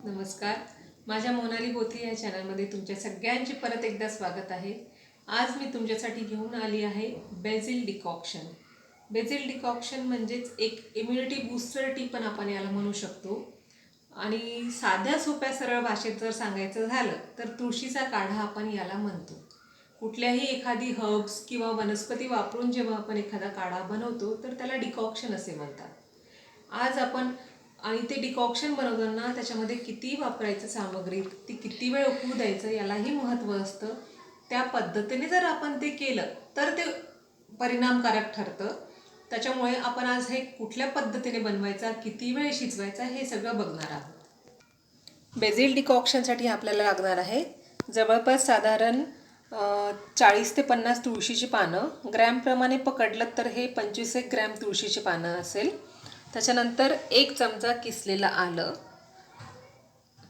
नमस्कार. माझ्या मोनाली बोथे या चॅनलमध्ये तुमच्या सगळ्यांचे परत एकदा स्वागत आहे. आज मी तुमच्यासाठी घेऊन आली आहे बेझिल डिकॉक्शन. बेझिल डिकॉक्शन म्हणजेच एक इम्युनिटी बूस्टर टी पण आपण याला म्हणू शकतो. आणि साध्या सोप्या सरळ भाषेत जर सांगायचं झालं तर तुळशीचा काढा आपण याला म्हणतो. कुठल्याही एखादी हर्ब्स किंवा वनस्पती वापरून जेव्हा आपण एखादा काढा बनवतो तर त्याला डिकॉक्शन असे म्हणतात. आज आपण आणि ते डिकॉक्शन बनवताना त्याच्यामध्ये किती वापरायचं सामग्री, ती किती वेळ उकळू द्यायचं यालाही महत्त्व असतं. त्या पद्धतीने जर आपण ते केलं तर ते परिणामकारक ठरतं. त्याच्यामुळे आपण आज हे कुठल्या पद्धतीने बनवायचा, किती वेळ शिजवायचा हे सगळं बघणार आहोत. बेझिल डिकॉक्शनसाठी आपल्याला लागणार आहे जवळपास साधारण 40 ते 50 तुळशीची पानं. ग्रॅमप्रमाणे पकडलं तर हे 25 ग्रॅम तुळशीची पानं असेल. त्याच्यानंतर 1 चमचा किसलेलं आलं,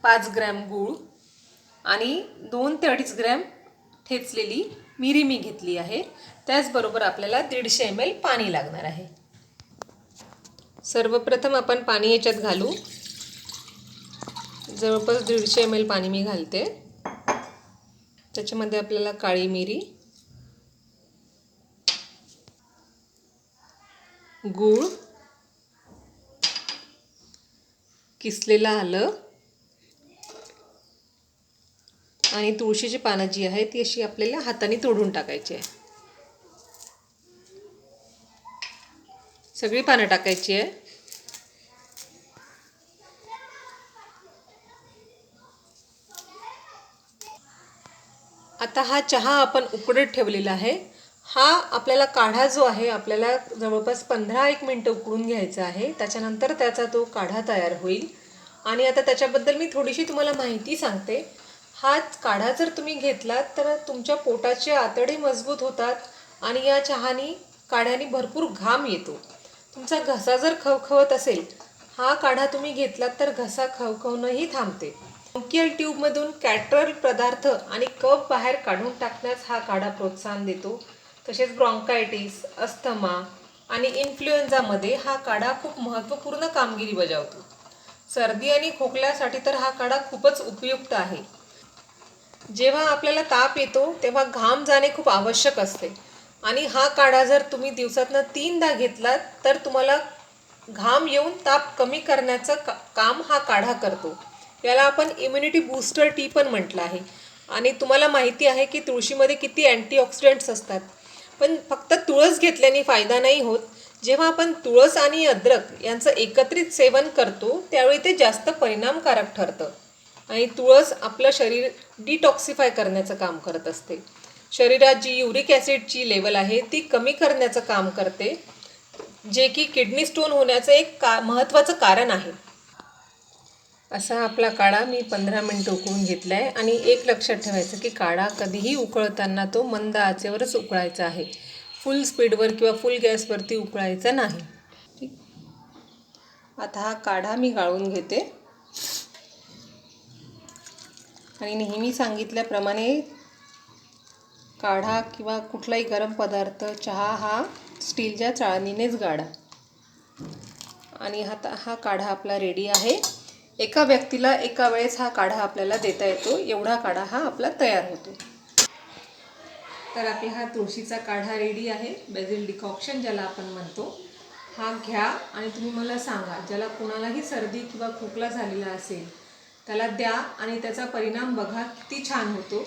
5 ग्रॅम गूळ आणि 2 ते 2.5 ग्रॅम ठेचलेली मिरी मी घेतली आहे. त्याचबरोबर आपल्याला 150 ml पाणी लागणार आहे. सर्वप्रथम आपण पाणी याच्यात घालू. जवळपास 150 ml पाणी मी घालते. त्याच्यामध्ये आपल्याला काळी मिरी, गूळ, किसलेलं आलं आणि तुळशीची पानं जी आहे ती अशी आपल्याला हाताने तोडून टाकायची आहे. सगळी पानं टाकायची आहे. आता हा चहा आपण उकळत ठेवलेला आहे. हा आपल्याला काढा जो आहे आपल्याला जवळपास 15-1 मिनटं उकळून घ्यायचा आहे. त्याच्यानंतर त्याचा तो काढा तयार होईल. आणि आता त्याच्याबद्दल मी थोडीशी तुम्हाला माहिती सांगते. हा काढा जर तुम्ही घेतलात तर तुमच्या पोटाचे आतडे मजबूत होतात आणि या चहानी काढ्याने भरपूर घाम येतो. तुमचा घसा जर खवखवत असेल, हा काढा तुम्ही घेतलात तर घसा खवखवणंही थांबते. ब्रोंकियल ट्यूबमधून कॅट्रल पदार्थ आणि कफ बाहेर काढून टाकण्यास हा काढा प्रोत्साहन देतो. तसेच ब्रॉन्कायटिस, अस्थमा आणि इन्फ्लुएन्झामध्ये हा काढा खूप महत्त्वपूर्ण कामगिरी बजावतो. सर्दी आणि खोकल्यासाठी तर हा काढा खूपच उपयुक्त आहे. जेव्हा आपल्याला ताप येतो तेव्हा घाम जाणे खूप आवश्यक असते आणि हा काढा जर तुम्ही दिवसातनं 3दा घेतलात तर तुम्हाला घाम येऊन ताप कमी करण्याचं काम हा काढा करतो. याला आपण इम्युनिटी बूस्टर टी पण म्हटलं आहे. आणि तुम्हाला माहिती आहे की तुळशीमध्ये किती अँटीऑक्सिडंट्स असतात. पण फक्त तुळस घेतल्याने फायदा नाही होत. जेव्हा आपण तुळस आणि अद्रक यांचं एकत्रित सेवन करतो त्यावेळी ते जास्त परिणामकारक ठरतं. आणि तुळस आपलं शरीर डिटॉक्सिफाय करण्याचं काम करत असते. शरीरात जी युरिक ॲसिडची लेवल आहे ती कमी करण्याचं काम करते, जे की किडनी स्टोन होण्याचं एक महत्त्वाचं कारण आहे. असा आपला काढा मी 15 मिनटं उकळून घेतला आहे. आणि एक लक्षात ठेवायचं की काढा कधीही उकळताना तो मंद आचेवरच उकळायचा आहे. फुल स्पीडवर किंवा फुल गॅसवरती उकळायचा नाही. ठीक. आता हा काढा मी गाळून घेते. आणि नेहमी सांगितल्याप्रमाणे काढा किंवा कुठलाही गरम पदार्थ, चहा हा स्टीलच्या चाळणीनेच गाळा. आणि हा काढा आपला रेडी आहे. एका व्यक्तीला एका वेळेस हा काढा आपल्याला देता येतो, एवढा काढा हा आपला तयार होतो. तर आपला हा तुळशीचा काढा रेडी आहे. बेझिल डिकॉक्शन ज्याला आपण म्हणतो. हा घ्या आणि तुम्ही मला सांगा, ज्याला कोणालाही सर्दी किंवा खोकला झालेला असेल त्याला द्या आणि त्याचा परिणाम बघा किती छान होतो.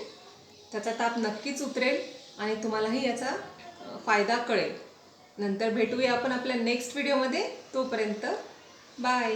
त्याचा ताप नक्कीच उतरेल आणि तुम्हालाही याचा फायदा कळेल. नंतर भेटूया आपण आपल्या नेक्स्ट व्हिडिओमध्ये. तोपर्यंत बाय.